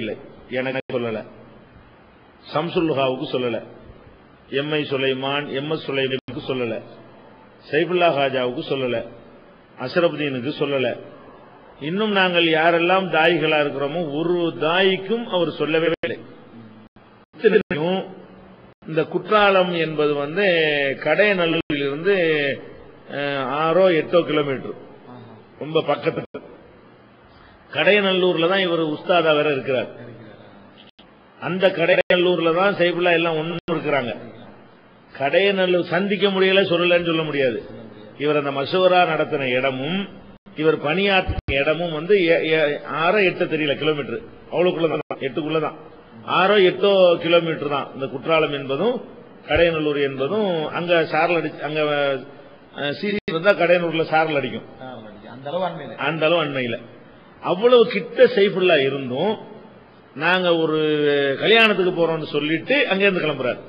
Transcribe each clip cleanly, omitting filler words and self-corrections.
இல்லை, எனக்கு சொல்லல, சம்சுல்ஹாவுக்கு சொல்லல, எம்ஐ சுலைமான் எம்எஸ் சுலைமானுக்கு சொல்லல, சைஃபுல்லா ஹாஜாவுக்கு சொல்லல, அஷ்ரஃபுதீனுக்கு சொல்லல. இன்னும் நாங்கள் யாரெல்லாம் தாயிகளா இருக்கிறோமோ ஒரு தாய்க்கும் அவர் சொல்லவே இல்லை. இந்த குற்றாலம் என்பது கடையநல்லூரிலிருந்து 6-8 கிலோமீட்டர், ரொம்ப பக்கத்துல. கடையநல்லூர்ல தான் இவர் உஸ்தாதா வேற இருக்கிறார். அந்த கடையநல்லூர்ல தான் சைஃபுல்லா எல்லாம் ஒண்ணு இருக்கிறாங்க. கடையநல்லூர் சந்திக்க முடியல, சொல்லலன்னு சொல்ல முடியாது. இவர் அந்த மசூரா நடத்தின இடமும் இவர் பணியாற்றின இடமும் 6-8 தெரியல கிலோமீட்டர், அவ்வளவுக்குள்ளதான், 8க்குள்ளதான், 6-8 கிலோமீட்டர் தான் இந்த குற்றாலம் என்பதும் கடையநல்லூர் என்பதும். அங்க சாரல் அடிச்சு, அங்க சீரி இருந்தா கடையனூர்ல சாரல் அடிக்கும், அந்த அளவு அண்மையில. அவ்வளவு கிட்ட சைஃபுல்லா இருந்தும் நாங்க ஒரு கல்யாணத்துக்கு போறோம்னு சொல்லிட்டு அங்கிருந்து கிளம்புறாரு,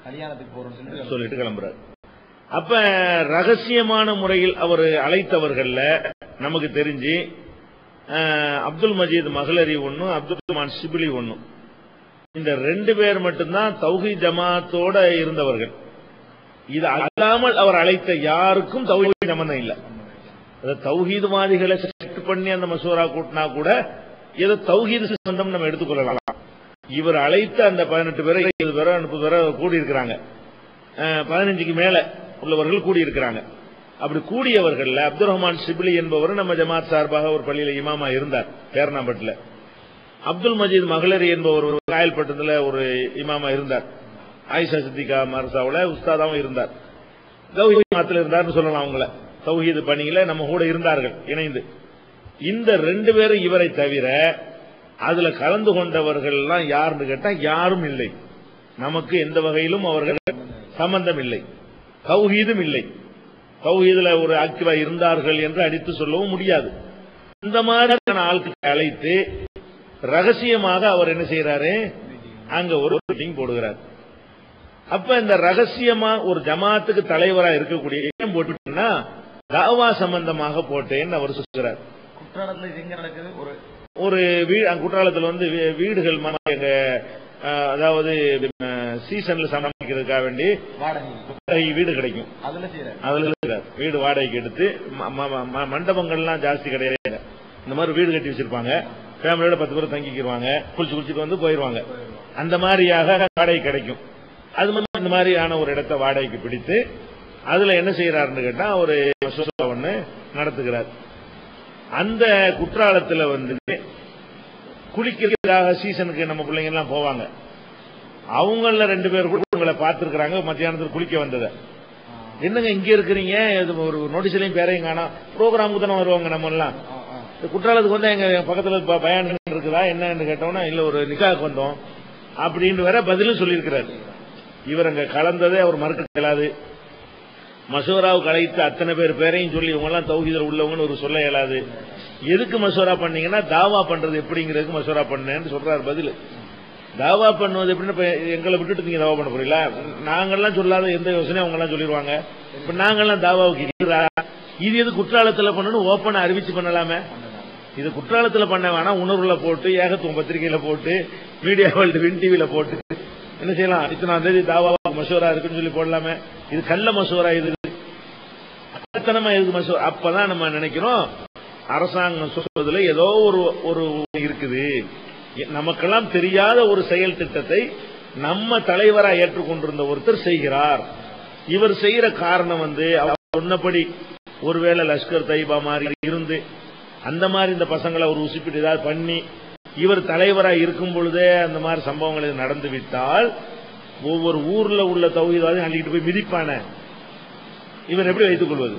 கல்யாணத்துக்கு போறோம் சொல்லிட்டு கிளம்புறாரு. அப்ப ரகசியமான முறையில் அவர் அழைத்தவர்கள்ல நமக்கு தெரிஞ்சு அப்துல் மஜீத் மகளரி ஒண்ணு, அப்துல் ரஹ்மான் ஷிபிலி ஒண்ணு, இந்த 2 பேர் மட்டும்தான் தௌஹீத் ஜமாத்தோட இருந்தவர்கள். இது அல்லாமல் அவர் அழைத்த யாருக்கும் தௌஹீத் சம்பந்தம் இல்லை. தௌஹீத்வாதிகளை செட் பண்ணி அந்த மசூரா கூட்டினா கூட ஏதோ தௌஹீத் சம்பந்தம் நம்ம எடுத்துக்கொள்ளலாம். இவர் அழைத்த அந்த 18 பேரை 20 பேரோ 30 பேரோ கூடியிருக்கிறாங்க, 15க்கு மேல உள்ளவர்கள் கூடியிருக்கிறாங்க. அப்படி கூடியவர்கள் அப்துல் ரஹ்மான் ஷிபிலி என்பவர் நம்ம ஜமாத் சார்பாக ஒரு பள்ளியில இமாமா இருந்தார் பேர்னாம்பட்டில். அப்துல் மஜீத் மகளரி என்பவர் ஒரு காயல்பட்டத்தில் ஒரு இமாமா இருந்தார். ஆயிஷா சித்திகா மர்சாவுல உஸ்தாதாவும் இருந்தார். தௌஹீத் ஜமாத்தில் இருந்தார்னு சொல்லலாம். அவங்கள தௌஹீத் பணியில நம்ம கூட இருந்தார்கள் இணைந்து. இந்த 2 பேரும் இவரை தவிர அதுல கலந்து கொண்டவர்கள் எல்லாம் யாருன்னு கேட்டா யாரும் இல்லை. நமக்கு எந்த வகையிலும் அவர்கள் சம்பந்தம் இல்லை, தௌஹீதும் இல்லை. தௌஹீதுல ஒரு ஆக்டிவா இருந்தார்கள் என்று அடித்து சொல்லவும் முடியாது. இந்த மாதிரியான ஆட்களை அழைத்து ரகசியமாக அவர் என்ன செய்யறாரு, அங்க ஒரு மீட்டிங் போடுகிறார். அப்ப இந்த ரகசியமா ஒரு ஜமாத்துக்கு தலைவரா இருக்கக்கூடிய ஏன் போட்டுட்டா தாவா சம்பந்தமாக போட்டேன்னு அவர் சொல்கிறார். குற்றாலத்தில் இது எங்க நடக்குது, ஒரு குற்றாலத்தில் வீடுகள் அதாவது சீசன்ல சமாளிக்கிறதுக்காக வேண்டி வாடகை வீடு கிடைக்கும், அதுல வீடு வாடகைக்கு எடுத்து மண்டபங்கள்லாம் ஜாஸ்தி கிடையாது. இந்த மாதிரி வீடு கட்டி வச்சிருப்பாங்க, ஃபேமிலியோட 10 பேர் தங்கிக்குவாங்க, குளிச்சுட்டு போயிருவாங்க. அந்த மாதிரியாக வாடகை கிடைக்கும். அது மாதிரி இந்த மாதிரியான ஒரு இடத்தை வாடகைக்கு பிடித்து அதுல என்ன செய்யறாருன்னு கேட்டா ஒரு மசூரா ஒண்ணு நடத்துகிறார். அந்த குற்றாலத்தில் குளிக்கிறதுக்காக சீசனுக்கு நம்ம பிள்ளைங்க எல்லாம் போவாங்க. அவங்கள 2 பேர் கூட உங்களை பார்த்திருக்கிறாங்க மத்தியானத்தில் குளிக்க வந்ததை. என்னங்க இங்க இருக்கிறீங்க, ஒரு நோட்டீஸ்லயும் பேரையும் காணோம், ப்ரோக்ராமுக்கு தானே வருவாங்க நம்ம எல்லாம். குற்றாலத்துக்கு எங்க பக்கத்துல பயணம் இருக்குதா என்னன்னு கேட்டோம்னா இல்ல ஒரு நிக்காவுக்கு வந்தோம் அப்படின்னு வேற பதிலும் சொல்லியிருக்கிறார். இவர் அங்க கலந்ததே அவர் மறுக்க இயலாது. மசூராவுக்கு அழைத்து அத்தனை பேரையும் சொல்லி இவங்க எல்லாம் தௌஹீதுல உள்ளவங்கன்னு ஒரு சொல்ல இயலாது. எதுக்கு மசூரா பண்ணீங்கன்னா தாவா பண்றது எப்படிங்கிறதுக்கு மசூரா பண்ணேன்னு சொல்றாரு பதில். தாவா பண்ணுவது எப்படின்னு எங்களை விட்டுட்டு நீங்க தாவா பண்ண போறீங்களா, நாங்கெல்லாம் சொல்லாத எந்த யோசனையும் அவங்க எல்லாம் சொல்லிடுவாங்க. இப்ப நாங்கெல்லாம் தாவாவுக்கு இது எது குற்றாலத்தில் பண்ணணும் ஓப்பனா அறிவிச்சு பண்ணலாமே. இது குற்றாலத்தில் பண்ண வேணா உணர்வுல போட்டு ஏகத்துவம் பத்திரிகையில போட்டு மீடியா வேர்ல்டு வின் டிவில போட்டு என்ன செய்யலாம், இத்தனாம் தேதி தாவா மசூரா இருக்குன்னு சொல்லி போடலாமே. இது கள்ள மசூரா, இது அத்தனமா எதுக்கு மசூரா. அப்பதான் நம்ம நினைக்கிறோம் அரசாங்கம் சொல்வதில் ஏதோ ஒரு இருக்குது, நமக்கெல்லாம் தெரியாத ஒரு செயல் திட்டத்தை நம்ம தலைவரா ஏற்றுக்கொண்டிருந்த ஒருத்தர் செய்கிறார். இவர் செய்யற காரணம் அவர் சொன்னபடி ஒருவேளை லஷ்கர் தைபா மாதிரி இருந்து அந்த மாதிரி இந்த பசங்களை ஒரு உசுப்பிட்டு ஏதாவது பண்ணி இவர் தலைவராக இருக்கும் பொழுதே அந்த மாதிரி சம்பவங்கள் நடந்து விட்டால் ஒவ்வொரு ஊர்ல உள்ள தௌஹீத்வாதியும் அள்ளிட்டு போய் மிதிப்பான இவர் எப்படி வைத்துக் கொள்வது?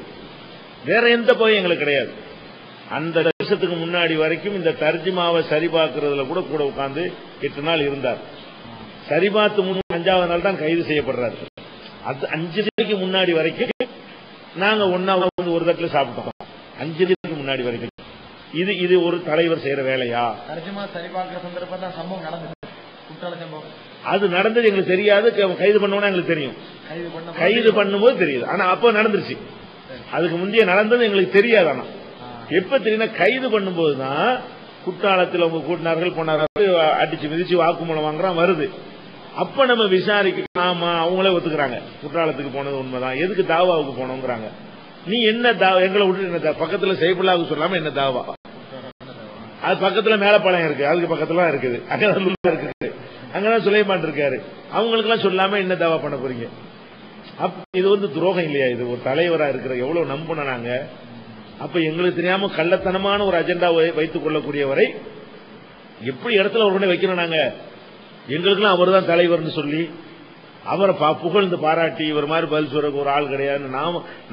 வேற எந்த போய் எங்களுக்கு கிடையாது. அந்த வருஷத்துக்கு முன்னாடி வரைக்கும் இந்த தர்ஜிமாவை சரிபார்க்கிறதுல கூட உட்கார்ந்து 8 நாள் இருந்தார். சரிபார்த்து 5ஆவது நாள் தான் கைது செய்யப்படுறாரு. அது 5 நாளைக்கு முன்னாடி வரைக்கும் நாங்க ஒன்னா ஒரு தட்டுல சாப்பிட்டோம். 5 நாளைக்கு முன்னாடி வரைக்கும் இது ஒரு தலைவர் செய்யற வேலையா? தர்ஜிமா சரிபார்க்கிற சந்தர்ப்பம் தான் சம்பவம் நடந்தது. குற்றால சம்பவம் அது நடந்தது எங்களுக்கு தெரியாது. கைது பண்ணோம்னா எங்களுக்கு தெரியும், கைது பண்ணும்போது தெரியுது. ஆனா அப்ப நடந்துருச்சு, அதுக்கு முந்தைய நடந்தது எங்களுக்கு தெரியாது. ஆனா எப்ப தெரியும், கைது பண்ணும்போதுதான் குற்றாலத்தில் அவங்க கூட்டினார்கள் போனார்கள், அடிச்சு மிதிச்சு வாக்குமூலம் வாங்குறான் வருது. அப்ப நம்ம விசாரிக்க ஆமா அவங்களே ஒத்துக்கிறாங்க குற்றாலத்துக்கு போனது உண்மைதான், எதுக்கு தாவாவுக்கு போனோங்கிறாங்க. நீ என்ன எங்களை விட்டு என்ன பக்கத்துல சைஃபுல்லாவுக்கு சொல்லாம என்ன தாவா, அது பக்கத்துல மேலப்பாளையம் இருக்கு, அதுக்கு பக்கத்துல இருக்குது, அங்கதான் இருக்குது, அங்கதான் சுலைமான் இருக்காரு, அவங்களுக்கு எல்லாம் சொல்லாம என்ன தாவா பண்ண போறீங்க? இது துரோகம் இல்லையா? இது ஒரு தலைவரா இருக்கிற எவ்வளவு நம்பணும் நாங்க. அப்ப எங்களுக்கு தெரியாம கள்ளத்தனமான ஒரு அஜெண்டா வைத்துக் கொள்ளக்கூடியவரை எப்படி இடத்துல ஒரு வைக்கணும் நாங்க? எங்களுக்கெல்லாம் அவர் தான் தலைவர்னு சொல்லி அவரை புகழ்ந்து பாராட்டி இவர் மாதிரி பதில் சொல்றதுக்கு ஒரு ஆள் கிடையாது.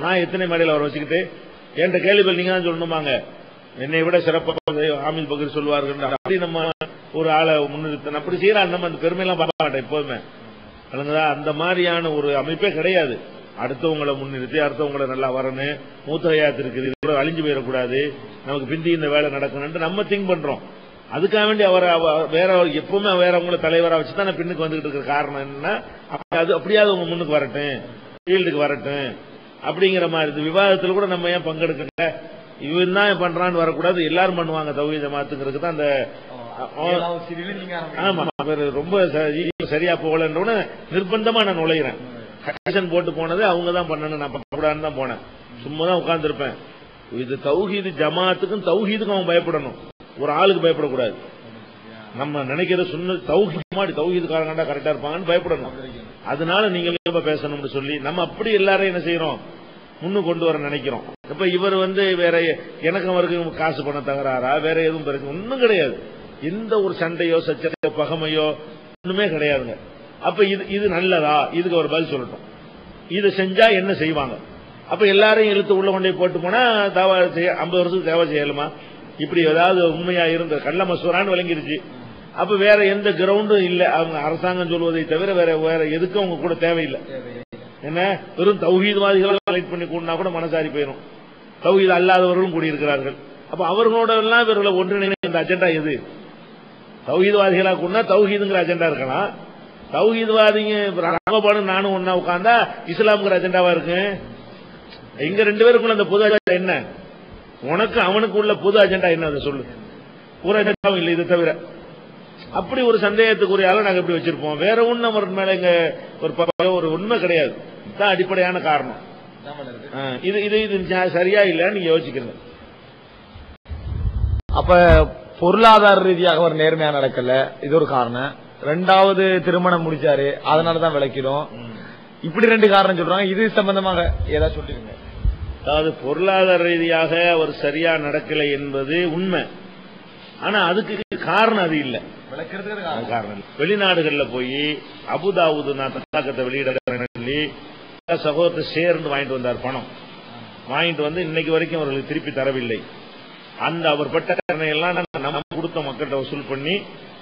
நான் எத்தனை மேடையில் அவரை வச்சுக்கிட்டு என்ற கேள்விகள் நீங்க தான் சொல்லணுமாங்க, என்னை விட சிறப்பாக ஆமில் பகீர் சொல்வார்கள் அப்படி நம்ம ஒரு ஆளை முன்னிறுத்தணும். அப்படி செய்யற நம்ம அந்த பெருமையெல்லாம் பார்க்க மாட்டேன் எப்போதுமே. அந்த மாதிரியான ஒரு அமைப்பே கிடையாது. அடுத்தவங்களை முன்னிறுத்தி அடுத்தவங்களை நல்லா வரணும், மூத்தகையாத்து இருக்குது அழிஞ்சு போயிடக்கூடாது, நமக்கு பிந்தி இந்த வேலை நடக்கணும் நம்ம திங்க் பண்றோம். அதுக்காக வேண்டி அவரை வேற எப்பவுமே வேறவங்கள தலைவரா வச்சுதான் பின்னுக்கு வந்துகிட்டு இருக்கிற காரணம் என்னன்னா, அது அப்படியாவது உங்க முன்னுக்கு வரட்டும், ஃபீல்டுக்கு வரட்டும் அப்படிங்கிற மாதிரி. விவாதத்தில் கூட நம்ம ஏன் பங்கெடுக்கல, இவன் தான் பண்றான்னு வரக்கூடாது, எல்லாரும் பண்ணுவாங்க தௌஹீத் ஜமாத்துங்கிறது தான் அந்த ஆமா ரொம்ப சரியா போகலன்ற நிர்பந்தமா நான் நுழைகிறேன். கண்டிஷன் போட்டு போனது அவங்க தான் பண்ணணும், நான் பண்ணக்கூடாதுன்னு தான் போனேன். சும்மா தான் உட்கார்ந்து இருப்பேன். இது தௌஹீத் ஜமாத்துக்கும் தௌஹீதுக்கும் அவன் பயப்படணும், ஒரு ஆளுக்கு பயப்படக்கூடாது. நம்ம நினைக்கிற சொன்ன தௌஹீதுக்காரங்க கரெக்டா இருப்பாங்கன்னு பயப்படணும். அதனால நீங்க பேசணும்னு சொல்லி நம்ம அப்படி எல்லாரும் என்ன செய்யறோம், முன்னு கொண்டு வர நினைக்கிறோம். இப்ப இவர் வேற எனக்கு அவருக்கு காசு பண்ண தகராறா வேற எதுவும் பிரச்சனை ஒன்னும் கிடையாது. எந்த ஒரு சண்டையோ சச்சரவையோ பகமையோ ஒண்ணுமே கிடையாதுங்க. அப்ப இது நல்லதா, இதுக்கு ஒரு பதில் சொல்லட்டும். இதை செஞ்சா என்ன செய்வாங்க? அப்ப எல்லாரையும் இழுத்து உள்ள கொண்டே போட்டு போனா தாவா செய்ய 50 வருஷத்துக்கு தேவை செய்யலுமா? இப்படி ஏதாவது உண்மையா இருந்த கள்ள மசூரான்னு விளங்கிருச்சு. அப்ப வேற எந்த கிரவுண்டும் இல்ல, அவங்க அரசாங்கம் சொல்வதை தவிர வேற எதுக்கும் அவங்க கூட தேவையில்லை. என்ன வெறும் தௌஹீத்வாதிகள் கலெக்ட் பண்ணி கூடனா கூட மனசாரி போயிடும். தௌஹீத் அல்லாதவர்களும் கூடியிருக்கிறார்கள். அப்ப அவர்களோட எல்லாம் இவர்களை ஒன்றிணைந்த இந்த அஜெண்டா எது? தௌஹீத்வாதிகளா கூடனா தௌஹீதுங்கிற அஜெண்டா இருக்கலாம். தௌஹீத்வாதிங்க ராமபாடு நானும் ஒன்னா உட்கார்ந்தா இஸ்லாம்ங்கிற அஜெண்டாவா இருக்கு. எங்க ரெண்டு பேருக்குள்ள அந்த பொது அஜெண்டா என்ன? உனக்கு அவனுக்கு உள்ள பொது அஜெண்டா என்ன அதை சொல்லு. ஒரு அஜெண்டாவும் இல்லை இதை தவிர. அப்படி ஒரு சந்தேகத்துக்குரிய ஆளை நாங்க எப்படி வச்சிருப்போம்? வேற ஒண்ணு நம்ம மேல இங்க ஒரு உண்மை கிடையாது. இதுதான் அடிப்படையான காரணம். இது சரியா இல்லன்னு நீங்க யோசிக்கிறீங்க. அப்ப பொருளாதார ரீதியாக ஒரு நேர்மையா நடக்கல, இது ஒரு காரணம். ரெண்டாவது திருமணம் முடிச்சாரு, அதனாலதான் விளக்கிறோம். இப்படி ரெண்டு காரணம் சொல்றாங்க. இது சம்பந்தமாக ஏதாவது சொல்லிருங்க. அதாவது பொருளாதார ரீதியாக அவர் சரியா நடக்கலை என்பது உண்மை. ஆனா அதுக்கு காரணம் அது இல்ல. காரணம் வெளிநாடுகள்ல போய் அபுதாவுது நான் தத்தாக்கத்தை வெளியிட சொல்லி சகோதரத்தை சேர்ந்து வாங்கிட்டு வந்தார். பணம் வாங்கிட்டு வந்து இன்னைக்கு வரைக்கும் அவர்களுக்கு திருப்பி தரவில்லை. அந்த அவர் பட்ட கடனை எல்லாம் நம்ம கொடுத்த மக்கள்கிட்ட வசூல் பண்ணி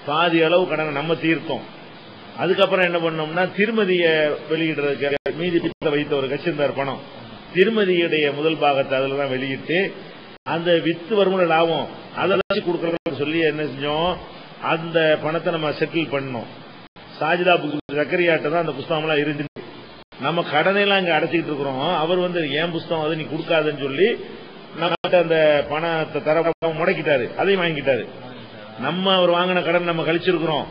பாதி அளவு கடனை நம்ம தீர்த்தோம். அதுக்கப்புறம் என்ன பண்ணோம்னா திருமதியை வெளியிடுறதுக்கு மீதி வைத்த ஒரு கட்சியிருந்தார் பணம். திருமதியுடைய முதல் பாகத்தை அதுலதான் வெளியிட்டு அந்த வித்து வருமான லாபம் அதை கொடுக்கறதுன்னு சொல்லி என்ன செஞ்சோம், அந்த பணத்தை நம்ம செட்டில் பண்ணோம். சாஜிதா சக்கரியாட்ட தான் அந்த புஸ்தகம் எல்லாம் இருந்துச்சு. நம்ம கடனை எல்லாம் இங்க அடைச்சிக்கிட்டு இருக்கிறோம். அவர் ஏன் புஸ்தகம் அதை நீ கொடுக்காதுன்னு சொல்லி நம்ம அந்த பணத்தை தர முடக்கிட்டாரு, அதையும் வாங்கிட்டாரு. நம்ம அவர் வாங்கின கடன் நம்ம கழிச்சிருக்கிறோம்.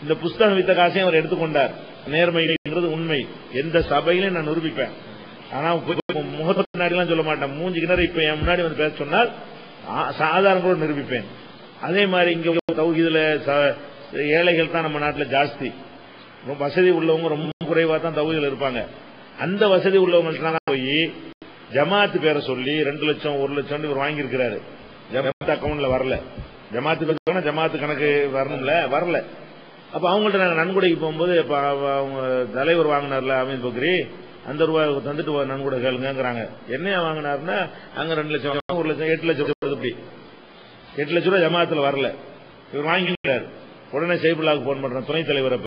இந்த புஸ்தகம் வித்த காசையும் அவர் எடுத்துக்கொண்டார். நேர்மைங்கிறது உண்மை. எந்த சபையிலும் நான் நிரூபிப்பேன். ஆனா முகத்து முன்னாடி எல்லாம் சொல்ல மாட்டேன். மூஞ்சி கிணறு இப்ப என் முன்னாடி வந்து பேச சொன்னால் சாதாரண கூட நிரூபிப்பேன். அதே மாதிரி இங்க தௌஹீதுல ஏழைகள் தான் நம்ம நாட்டில் ஜாஸ்தி. வசதி உள்ளவங்க ரொம்ப குறைவா தான் தௌஹீதுல இருப்பாங்க. அந்த வசதி உள்ளவங்க போய் ஜமாத்து பேரை சொல்லி 2 லட்சம் 1 லட்சம் இவர் வாங்கியிருக்கிறாரு. ஜமாத்து அக்கௌண்ட்ல வரல. ஜமாத்து பேர் ஜமாத்து கணக்கு வரணும்ல, வரல. அப்ப அவங்கள்ட்ட நாங்க நன்கொடைக்கு போகும்போது அவங்க தலைவர் வாங்கினார்ல அமீன் பக்ரி, அந்த ரூபாய் தந்துட்டு நன்கொடை கேளுங்கிறாங்க. என்னையா வாங்கினாருன்னா அங்க 2 லட்சம் 1 லட்சம் 8 லட்சம் இப்படி 8 லட்சம் ரூபாய் ஜமாத்துல வரல. இவர் வாங்கிக்கிறார். உடனே சைபுல்லாவுக்கு போன் பண்றேன், துணைத் தலைவரை